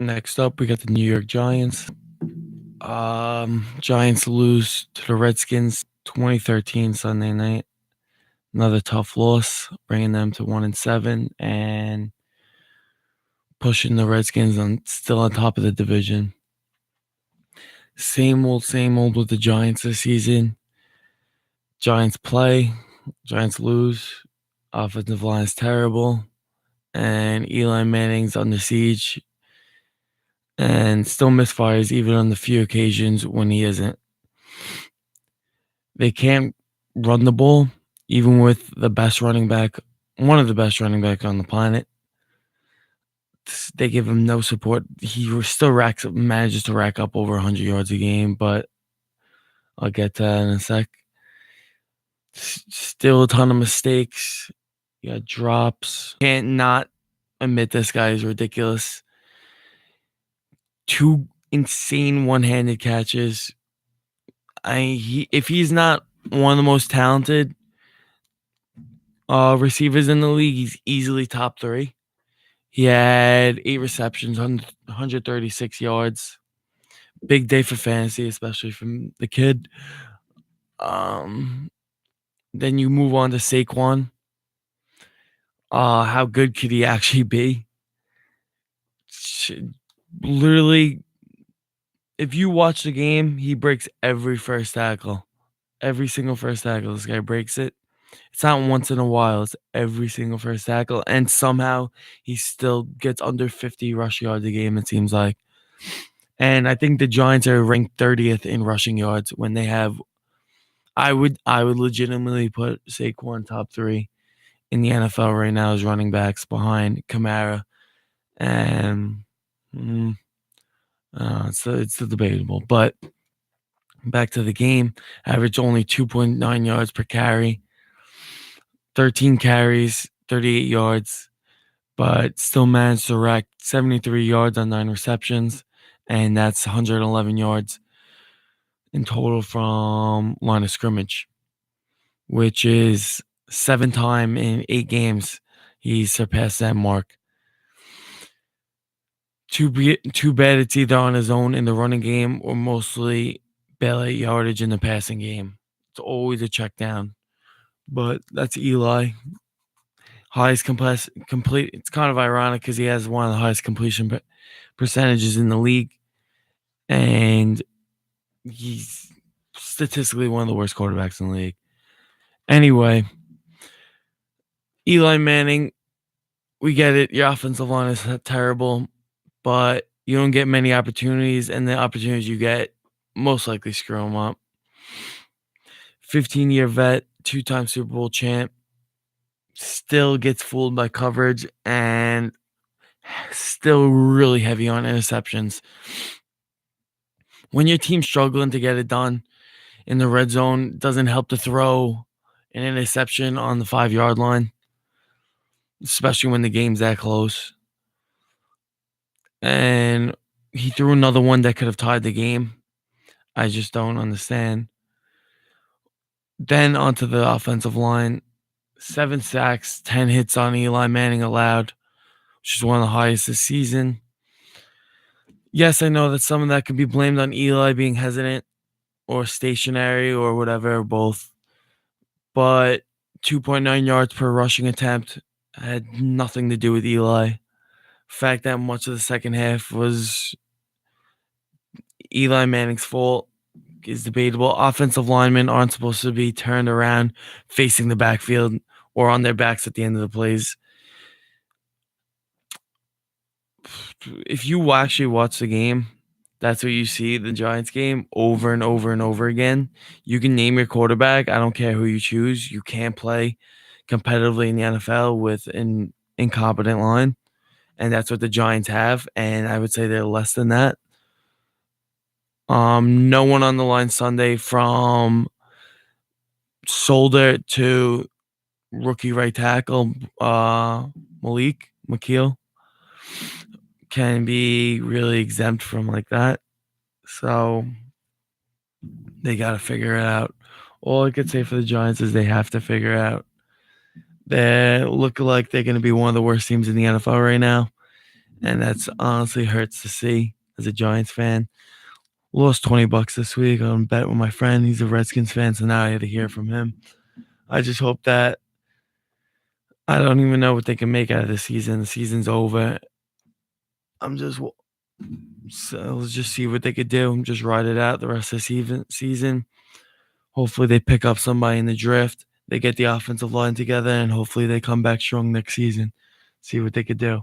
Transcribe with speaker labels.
Speaker 1: Next up, we got the New York Giants. Giants lose to the Redskins 2013 Sunday night. Another tough loss, bringing them to 1-7 and pushing the Redskins still on top of the division. Same old with the Giants this season. Giants play, Giants lose. Offensive line is terrible, and Eli Manning's under siege and still misfires even on the few occasions when he isn't. They can't run the ball, even with the best running back, one of the best running back on the planet. They give him no support. He still manages to rack up over 100 yards a game, but I'll get to that in a sec. Still a ton of mistakes. You got drops. Can't not admit this guy is ridiculous. 2 insane one-handed catches. If he's not one of the most talented receivers in the league, he's easily top 3. He had 8 receptions, 136 yards. Big day for fantasy, especially from the kid. Then you move on to Saquon. How good could he actually be? Literally, if you watch the game, he breaks every first tackle. Every single first tackle, this guy breaks it. It's not once in a while. It's every single first tackle. And somehow he still gets under 50 rush yards a game, it seems like. And I think the Giants are ranked 30th in rushing yards when they have – I would legitimately put Saquon top 3 in the NFL right now as running backs behind Kamara. And it's debatable. But back to the game, average only 2.9 yards per carry. 13 carries, 38 yards, but still managed to rack 73 yards on 9 receptions, and that's 111 yards in total from line of scrimmage, which is 7 times in 8 games he surpassed that mark. Too bad it's either on his own in the running game or mostly barely yardage in the passing game. It's always a check down, but that's Eli. Highest complete. It's kind of ironic because he has one of the highest completion percentages in the league, and he's statistically one of the worst quarterbacks in the league. Anyway, Eli Manning, we get it. Your offensive line is terrible, but you don't get many opportunities, and the opportunities you get most likely screw them up. 15-year vet, 2-time Super Bowl champ, still gets fooled by coverage and still really heavy on interceptions. When your team's struggling to get it done in the red zone, it doesn't help to throw an interception on the 5-yard line, especially when the game's that close. And he threw another one that could have tied the game. I just don't understand. Then onto the offensive line. 7 sacks, 10 hits on Eli Manning allowed, which is one of the highest this season. Yes, I know that some of that could be blamed on Eli being hesitant or stationary or whatever, or both. But 2.9 yards per rushing attempt had nothing to do with Eli. The fact that much of the second half was Eli Manning's fault is debatable. Offensive linemen aren't supposed to be turned around facing the backfield or on their backs at the end of the plays. If you actually watch the game, that's what you see, the Giants game, over and over and over again. You can name your quarterback. I don't care who you choose. You can't play competitively in the NFL with an incompetent line, and that's what the Giants have, and I would say they're less than that. No one on the line Sunday from Solder to rookie right tackle Malik McKeel can be really exempt from like that. So they got to figure it out. All I could say for the Giants is they have to figure it out. They look like they're going to be one of the worst teams in the NFL right now. and that's honestly hurts to see as a Giants fan. Lost $20 this week on a bet with my friend. He's a Redskins fan, so now I had to hear from him. I just hope that I don't even know what they can make out of the season. The season's over. I'm just so let's just see what they could do. Just ride it out the rest of the season. Hopefully they pick up somebody in the draft. They get the offensive line together, and hopefully they come back strong next season. See what they could do.